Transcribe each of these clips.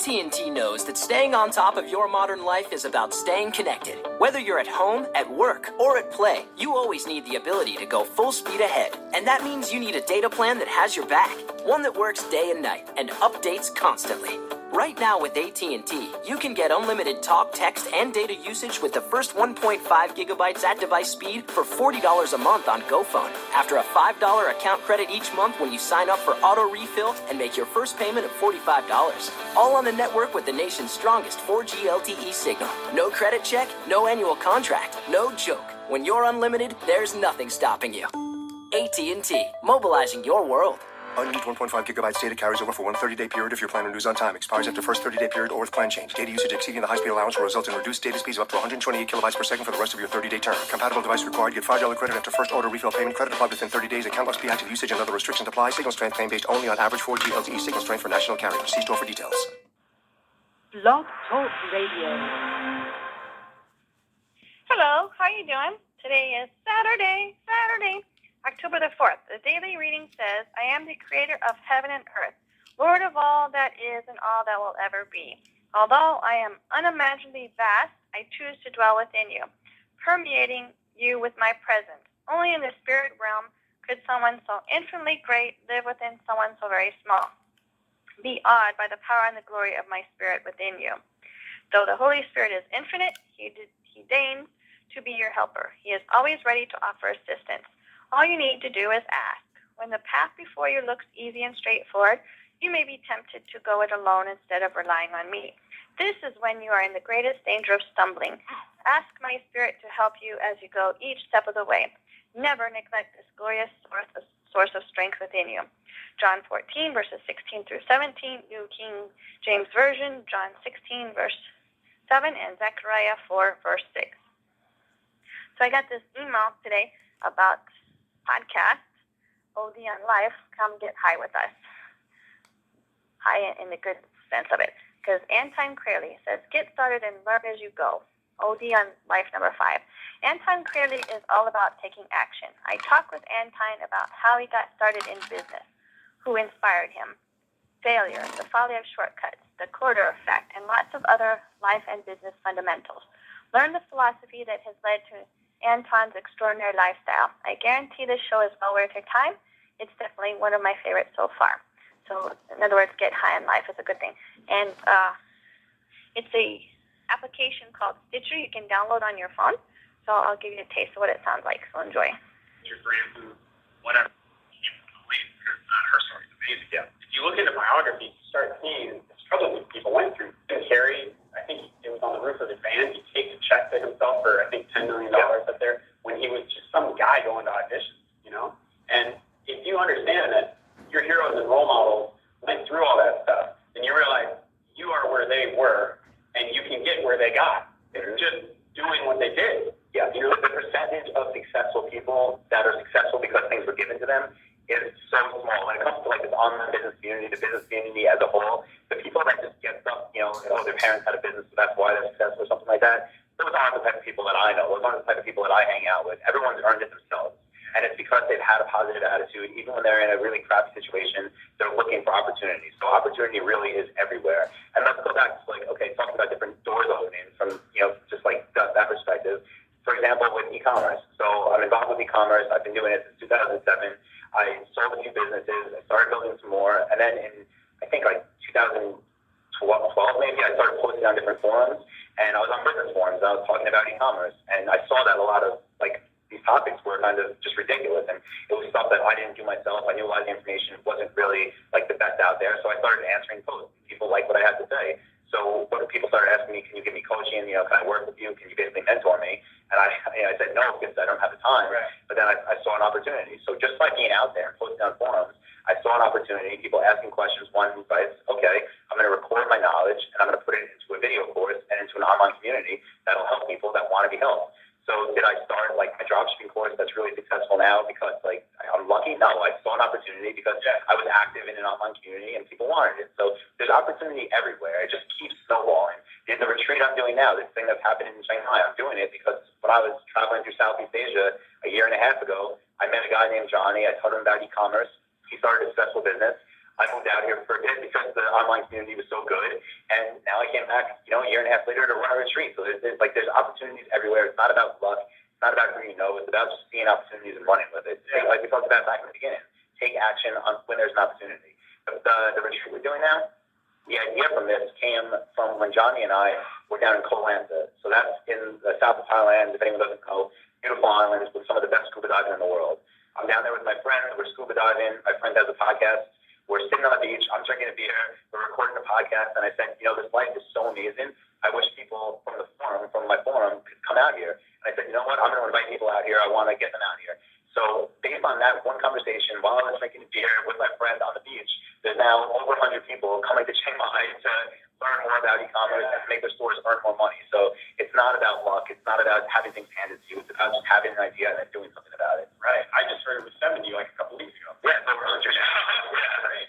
AT&T knows that staying on top of your modern life is about staying connected. Whether you're at home, at work, or at play, you always need the ability to go full speed ahead. And that means you need a data plan that has your back. One that works day and night and updates constantly. Right now with AT&T, you can get unlimited talk, text, and data usage with the first 1.5 gigabytes at device speed for $40 a month on GoPhone. After a $5 account credit each month when you sign up for auto refill and make your first payment of $45. All on the network with the nation's strongest 4G LTE signal. No credit check, no annual contract, no joke. When you're unlimited, there's nothing stopping you. AT&T, mobilizing your world. Unused 1.5 gigabytes data carries over for one 30-day period if your plan renews on time. Expires after first 30-day period or with plan change. Data usage exceeding the high-speed allowance will result in reduced data speeds of up to 128 kilobytes per second for the rest of your 30-day term. Compatible device required. Get $5 credit after first order refill payment. Credit applied within 30 days. Account must be active. Usage and other restrictions apply. Signal strength claim based only on average 4G LTE signal strength for national carriers. See store for details. Blog Talk Radio. Hello, how are you doing? Today is Saturday, October the 4th. The daily reading says, I am the creator of heaven and earth, Lord of all that is and all that will ever be. Although I am unimaginably vast, I choose to dwell within you, permeating you with my presence. Only in the spirit realm could someone so infinitely great live within someone so very small. Be awed by the power and the glory of my spirit within you. Though the Holy Spirit is infinite, he deigns to be your helper. He is always ready to offer assistance. All you need to do is ask. When the path before you looks easy and straightforward, you may be tempted to go it alone instead of relying on me. This is when you are in the greatest danger of stumbling. Ask my spirit to help you as you go each step of the way. Never neglect this glorious source of strength within you. John 14, verses 16 through 17, New King James Version, John 16, verse 7, and Zechariah 4, verse 6. So I got this email today about podcast, OD on Life, come get high with us. High in the good sense of it. Because Anton Crowley says, get started and learn as you go. OD on Life number 5. Anton Crowley is all about taking action. I talk with Anton about how he got started in business, who inspired him, failure, the folly of shortcuts, the quarter effect, and lots of other life and business fundamentals. Learn the philosophy that has led to Anton's extraordinary lifestyle. I guarantee this show is well worth your time. It's definitely one of my favorites so far. So, in other words, get high in life is a good thing. And it's a application called Stitcher you can download on your phone. So I'll give you a taste of what it sounds like. So enjoy. Your friend who, whatever, her story is amazing. Yeah. If you look into biography, you start seeing the struggles that people went through. And Harry, I think it was on the roof of his van. He takes a check to himself for, I think, $10 million up there when he was just some guy going to auditions, you know? And if you understand that your heroes and role models went through all that stuff, then you realize you are where they were and you can get where they got. It's just doing what they did. Yeah, you know, the percentage of successful people that are successful because things were given to them is so small. When it comes to like this online business community, the business community as a whole, the people that just get stuff, you know, oh, their parents had a business, so that's why they're successful or something like that, those aren't the type of people that I know. Those aren't the type of people that I hang out with. Everyone's earned it themselves. And it's because they've had a positive attitude. Even when they're in a really crappy situation, they're looking for opportunities. So opportunity really is everywhere. And let's go back to like, okay, talking about different doors opening from, you know, just like that perspective. For example, with e-commerce. So I'm involved with e-commerce. I've been doing it since 2007. I sold a few businesses. I started building some more. And then in, I think like 2012 maybe, I started posting on different forums. And I was on business forums. And I was talking about e-commerce. And I saw that a lot of like these topics were kind of just ridiculous. And it was stuff that I didn't do myself. I knew a lot of the information wasn't really like the best out there. So I started answering posts. People liked what I had to say. So when people started asking me, can you give me coaching? You know, can I work with you? Can you basically mentor me? And I said no because I don't have the time. Right. But then I saw an opportunity. So just by being out there and posting on forums, I saw an opportunity. People asking questions, wanting advice. Okay, I'm going to record my knowledge and I'm going to put it into a video course and into an online community that'll help people that want to be helped. So did I start like my dropshipping course that's really successful now because like I'm lucky? No, I saw an opportunity because I was active in an online community and people wanted it. So there's opportunity everywhere. It just keeps snowballing. In the retreat I'm doing now, this thing that's happening in Shanghai, I'm doing it because when I was traveling through Southeast Asia a year and a half ago, I met a guy named Johnny. I told him about e-commerce. He started a successful business. I moved out here for a bit because the online community was so good. And now I came back, a year and a half later to run a retreat. So there's opportunities everywhere. It's not about luck. It's not about who you know. It's about just seeing opportunities and running with it. Yeah. Like we talked about back in the beginning, take action on when there's an opportunity. But the retreat we're doing now, the idea from this came from when Johnny and I were down in Koh Lanta. So that's in the south of Thailand. If anyone doesn't know, beautiful islands with some of the best scuba diving in the world. I'm down there with my friend. We're scuba diving. My friend has a podcast. We're sitting on the beach. I'm drinking a beer. We're recording a podcast. And I said, this life is so amazing. I wish people from my forum, could come out here. And I said, you know what? I'm going to invite people out here. I want to get them out here. So based on that one conversation, while I was drinking a beer with my friend on the beach, there's now over 100 people coming to Chiang Mai to learn more about e-commerce and make their stores earn more money. So it's not about luck. It's not about having things handed to you. It's about just having an idea and then doing something about it. Right. I just heard it was 70 like a couple weeks ago. Yeah, it's over 100. Yeah, right.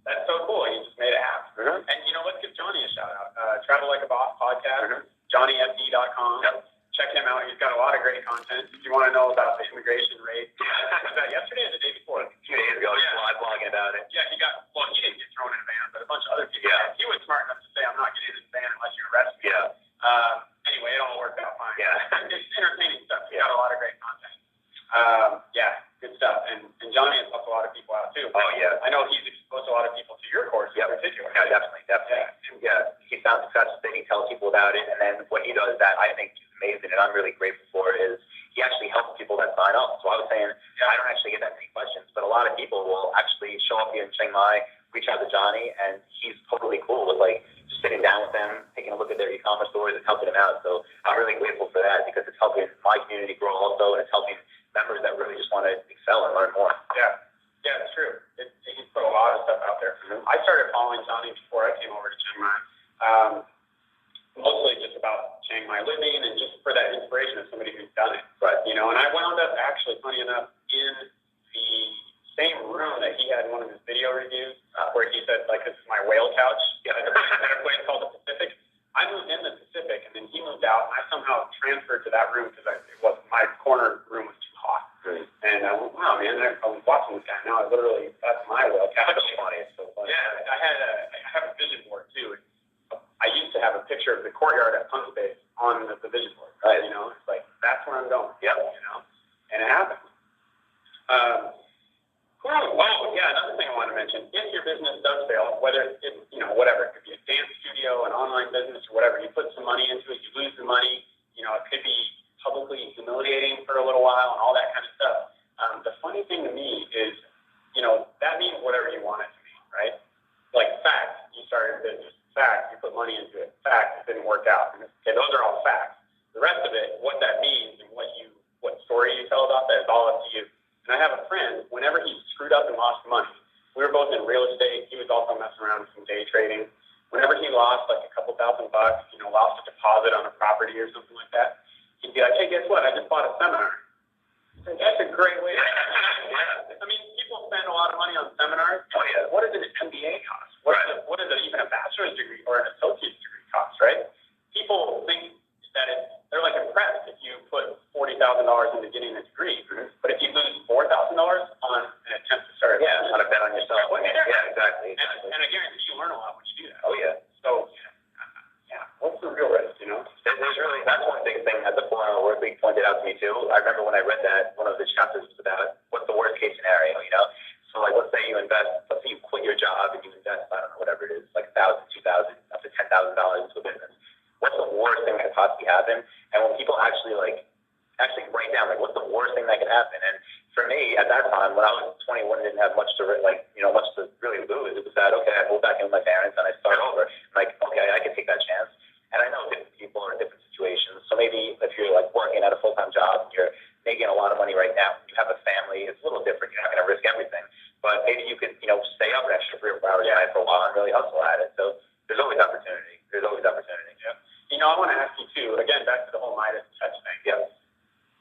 That's so cool. You just made it happen. Mm-hmm. And, let's give Johnny a shout out. Travel Like a Boss podcast, JohnnyFD.com. Yep. Check him out. He's got a lot of great content. If you want to know about the immigration rate, was that yesterday or the day before? A few days ago, live blogging about it. Yeah, he didn't get thrown in a van, but a bunch of other people. Yeah. He was smart enough to say, I'm not getting in this van unless you arrest me. Yeah. Anyway, it all worked out fine. Yeah. It's entertaining stuff. He's got a lot of great content. Good stuff. And Johnny has helped a lot of people out too. Oh, yeah. I know he's exposed a lot of people to your course in particular. Yeah, definitely. Yeah. He found success that he tells people about it, and then what he does that I think is amazing and I'm really grateful for is he actually helps people that sign up. So I was saying, I don't actually get that many questions, but a lot of people will actually show up here in Chiang Mai, reach out to Johnny, and he's totally cool with just sitting down with them, taking a look at their e-commerce stores and helping them out. So I'm really grateful for that because it's helping my community grow also, and it's helping members that really just want to excel and learn more. Yeah, it's true. He's put a lot of stuff out there. Mm-hmm. I started following Johnny before I came over to Chiang Mai. Mostly just about Chiang Mai living and just for that inspiration of somebody who's done it. Right. And I wound up actually, funny enough, in the same room that he had one of his video reviews where he said, this is my whale couch at a place called the Pacific. I moved in the Pacific, and then he moved out, and I somehow transferred to that room because my corner room was too hot. Right. And I went, wow, man, I was watching this guy now. That's my whale couch. That's funny. It's so funny. Yeah, I have a vision board, too. I used to have a picture of the courtyard at Punk Space on the vision board. Right. It's like, that's where I'm going. Yep. And it happened. Cool. Oh, yeah, another thing I want to mention. If your business does fail, whether it's, whatever, it could be a dance studio, an online business, or whatever, you put some money into it, you lose the money, it could be publicly humiliating for a little while and all that kind of stuff. The funny thing to me is, that means whatever you want it to mean, right? Like, fact, you started a business. Fact, you put money into it. Fact, it didn't work out. Okay, those are all facts. The rest of it, what that means and what story you tell about that is all up to you. And I have a friend, whenever he screwed up and lost money, we were both in real estate. He was also messing around with some day trading. Whenever he lost a couple $1,000, lost a deposit on a property or something like that, he'd be like, hey, guess what? I just bought a seminar. That's a great way to I mean, people spend a lot of money on seminars. Oh, yeah. What does an MBA cost? What is even a bachelor's degree or an associate's degree cost, right? People think that they're impressed if you put $40,000 into getting a degree. Mm-hmm. But if you lose $4,000 on an attempt to start on a bet on yourself. Yeah, exactly. And I guarantee you learn a lot when you do that. Oh, yeah. So, what's the real risk, That's one big thing that the 4-Hour Workweek pointed out to me, too. I remember when I read that, one of the chapters was about what's the worst case scenario, So, let's say you quit your job and you invest, I don't know, whatever it is, $1,000, $2,000, up to $10,000 into a business. What's the worst thing that could possibly happen? And when people actually write down, what's the worst thing that could happen? And for me, at that time, when I was 21 and didn't have much to much to really lose, it was that, okay, I moved back in with my parents and I start over. I'm okay, I can take that chance. And I know different people are in different situations. So maybe if you're working at a full-time job and you're making a lot of money right now, you have a family, it's a little different. You're not going to risk everything. But maybe you could, stay up an extra 3 or 4 hours a night for a while and really hustle at it. So there's always opportunity. Yeah. I want to ask you too, again, back to the whole Midas touch thing. Yeah.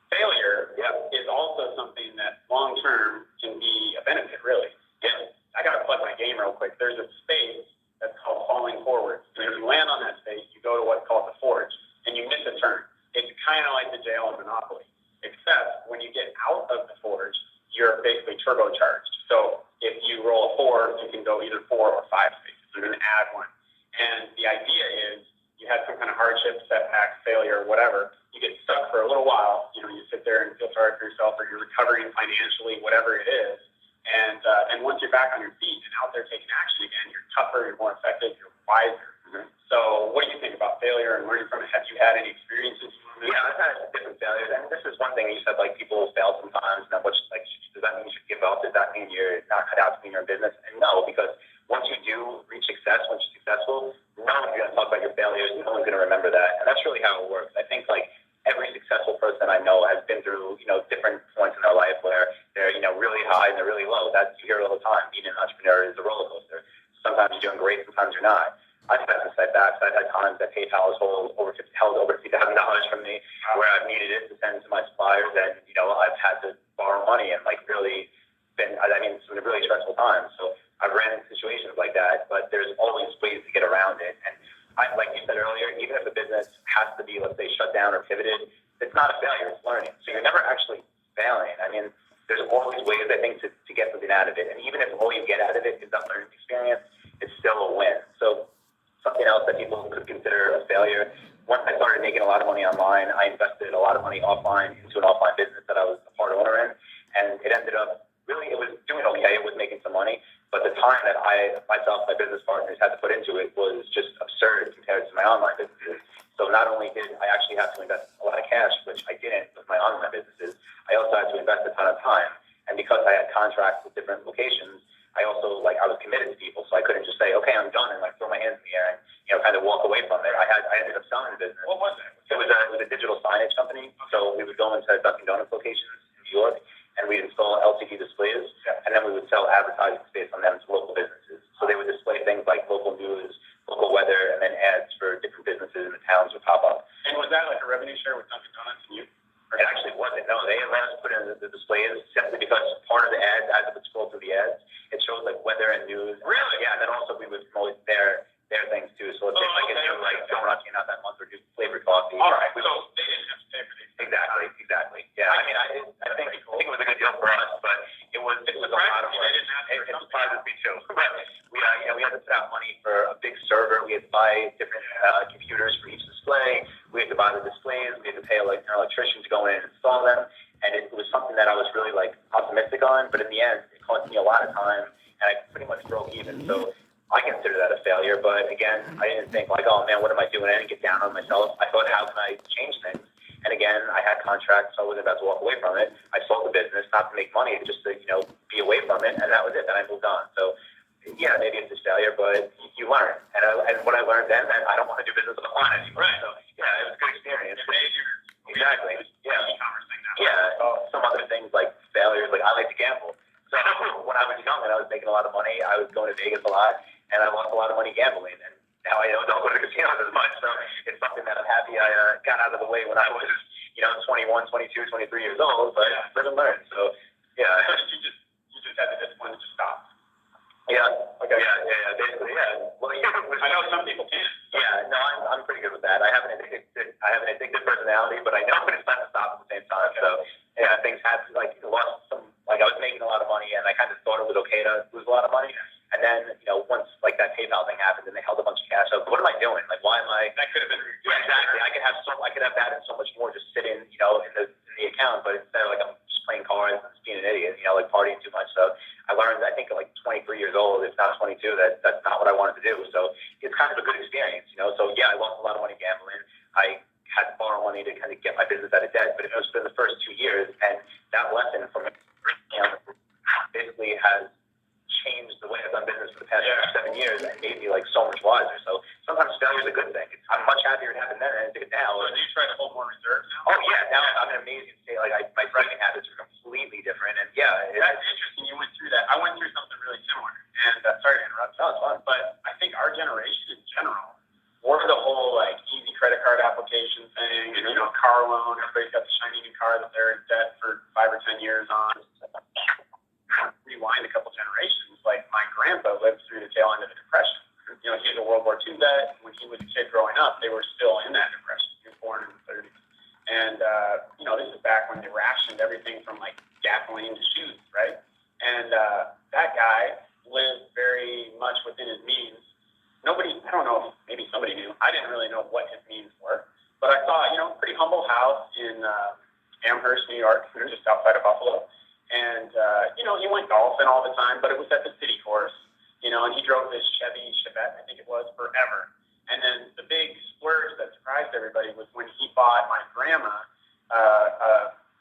Failure is also something that long-term can be a benefit, really. Yeah. I got to plug my game real quick. There's a space that's called falling forward. And if you land on that space, you go to what's called the forge, and you miss a turn. It's kind of like the jail in Monopoly, except when you get out of the forge, you're basically turbocharged. So if you roll a 4, you can go either 4 or 5 spaces. You're going to add one. And the idea is you had some kind of hardship, setback, failure, whatever. You get stuck for a little while. You know, you sit there and feel sorry for yourself, or you're recovering financially, whatever it is. And once you're back on your feet and out there taking action again, you're tougher, you're more effective, you're wiser. Mm-hmm. So what do you think about failure and learning from it? Have you had any experiences? Yeah, I've had different failures, and this is one thing you said, like, people fail sometimes, and which, like, does that mean you should give up? Does that mean you're not cut out to be in your business? And no, because once you do reach success, once you're successful, no one's going to talk about your failures, no one's going to remember that, and that's really how it works. I think, like, every successful person I know has been through, you know, different points in their life where they're, you know, really high and they're really low. That's, you hear it all the time. Being an entrepreneur is a roller coaster. Sometimes you're doing great, sometimes you're not. I've had some setbacks. I've had times that PayPal has held over $50,000 from me, where I've needed it to send to my suppliers, and, you know, I've had to borrow money and, like, really been, I mean, it's been a really stressful time. So I've ran into situations like that, but there's always ways to get around it. And like you said earlier, even if the business has to be, let's say, shut down or pivoted, it's not a failure, it's learning. So you're never actually failing. I mean, there's always ways, I think, to get something out of it. And even if all you get out of it is that learning experience, it's still a win. So something else that people could consider a failure, once I started making a lot of money online, I invested a lot of money offline into an offline business that I was a part owner in. And it ended up, really, it was doing okay, it was making some money. But the time that I, myself, my business partners had to put into it was just absurd compared to my online businesses. So not only did I actually have to invest a lot of cash, which I didn't with my online businesses, I also had to invest a ton of time. And because I had contracts with different locations, I also, like, I was committed to people, so I couldn't just say, okay, I'm done, and, like, throw my hands in the air and, you know, kind of walk away from it. I ended up selling the business. What was it? It was a digital signage company. So we would go into Dunkin' Donuts locations in New York, and we'd install LCD displays, and then we would sell advertising space on them to local businesses. So they would display things like local news, local weather, and then ads for different businesses in the towns would pop up. And was that like a revenue share with Dunkin' Donuts and you? It actually wasn't. No, they let us put in the displays simply because part of the ads, as it would scroll through the ads, it shows like weather and news. Really? Yeah, and then also we would promote their things too. So let's say like if you like donuts came out that month, or do flavored coffee. All right. So they didn't have to pay for these. Exactly. Yeah. I mean, I think it was a good deal for us, but it was a lot of work. It surprises me too. But we had to put out money for a big server. We had to buy different computers for each display. We had to buy the displays. We had to pay an electrician to go in and install them. And it was something that I was really like optimistic on. But in the end, it cost me a lot of time, and I pretty much broke even. So I consider that a failure. But again, I didn't think like, oh man, what am I doing? I didn't get down on myself. I thought, how can I change things? And again, I had contracts, so I wasn't about to walk away from it. I sold the business, not to make money, just to, be away from it, and that was it. Then I moved on. So, yeah, maybe it's a failure, but you learn. And what I learned then, that I don't want to do business online anymore. Right. So, yeah, it was a good experience. It made your Exactly. Yeah. e-commerce thing now. Yeah. Some other things like failures, like I like to gamble. So when I was young and I was making a lot of money, I was going to Vegas a lot, and I lost a lot of money gambling. And now I don't go to casinos as much, so it's something that I'm happy I got out of the way when I was 21, 22, 23 years old, but live and learn. So, yeah. You just had the discipline to just stop. Yeah. Okay. Yeah. Basically, yeah. Well, I know some people can't. Yeah. No, I'm pretty good with that. I have an addictive personality, but I know when it's time to stop at the same time. Okay. So, yeah, things have lost some. Like I was making a lot of money, and I kind of thought it was okay to lose a lot of money. And then, once like that PayPal thing happened, and they held a bunch of cash, I was like, what am I doing? Like, why am I? That could have been. Yeah, exactly. I could have that and so much more just sitting, in the account. But instead, like I'm just playing cards and just being an idiot, like partying too much. So I learned, I think, at like 23 years old, if not 22, that's not what I wanted to do. So it's kind of a good experience, So yeah, I lost a lot of money gambling. I had to borrow money to kind of get my business out of debt, but it was for the first 2 years, and that lesson from basically has changed the way I've done business for the past 7 years and made me like so much wiser. So sometimes failure is a good thing. I'm much happier it happened then than I did now. So do you try to hold more reserves now? Oh yeah, now I'm in an amazing state. Like my spending habits are completely different, and That's interesting. You went through that. I went through something really similar, and sorry to interrupt. No, it's fun. But I think our generation in general, we're the whole like easy credit card application thing, and car loan. Everybody's got the shiny new car that they're in debt for 5 or 10 years on. Rewind a couple generations. Like my grandpa lived through the tail end of the Depression. He was a World War II vet. When he was a kid growing up, they were still in that Depression. He was born in the 30s, and this is back when they rationed everything from like gasoline to shoes, right? And that guy lived very much within his means. I don't know if Somebody knew. I didn't really know what his means were, but I saw, pretty humble house in Amherst, New York, just outside of Buffalo. And, he went golfing all the time, but it was at the city course, and he drove this Chevy Chevette, I think it was, forever. And then the big splurge that surprised everybody was when he bought my grandma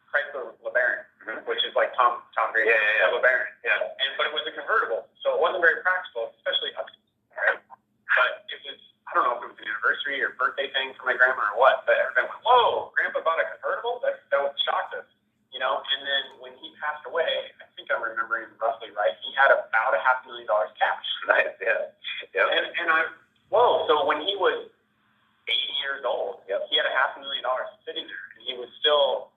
Chrysler LeBaron, which is like Tom Green, LeBaron. Yeah. But it was a convertible, so it wasn't very practical, especially up. Right? But it was, I don't know if it was an anniversary or birthday thing for my grandma or what, but everybody went, "Whoa, Grandpa bought a convertible?" That shocked us, And then when he passed away, I think I'm remembering roughly right, he had about $500,000 cash. Nice, yeah. Yep. And so when he was 80 years old, he had $500,000 sitting there, and he was still,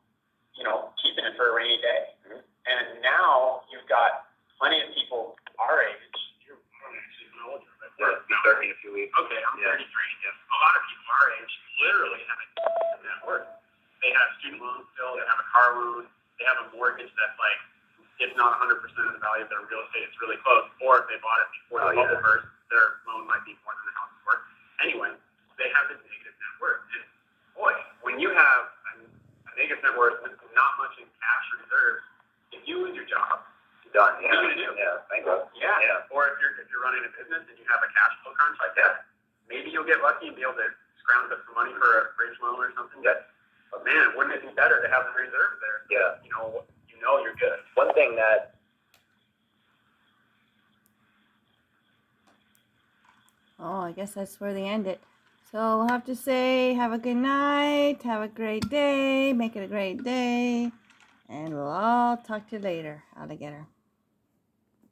keeping it for a rainy day. Mm-hmm. And now you've got plenty of people our age. You're starting in a few weeks. Okay, I'm 33. Yeah. A lot of people our age literally have a net worth. They have student loans still. They have a car loan. They have a mortgage that's like, if not 100% of the value of their real estate, it's really close. Or if they bought it before the bubble burst, their loan might be more than the house is worth. Anyway, they have this negative net worth. And boy, when you have a negative net worth with not much in cash reserves, if you lose your job, you're done. What are you gonna do? Yeah, bankrupt. Yeah. Or if you're running a business and you have a cash flow crunch like that, maybe you'll get lucky and be able to scrounge up some money for a bridge loan or something. Yes. But man, wouldn't it be better to have the reserves there? Yeah. You're good. One thing that I guess that's where they end it. So we'll have to say have a good night, have a great day, make it a great day, and we'll all talk to you later, alligator.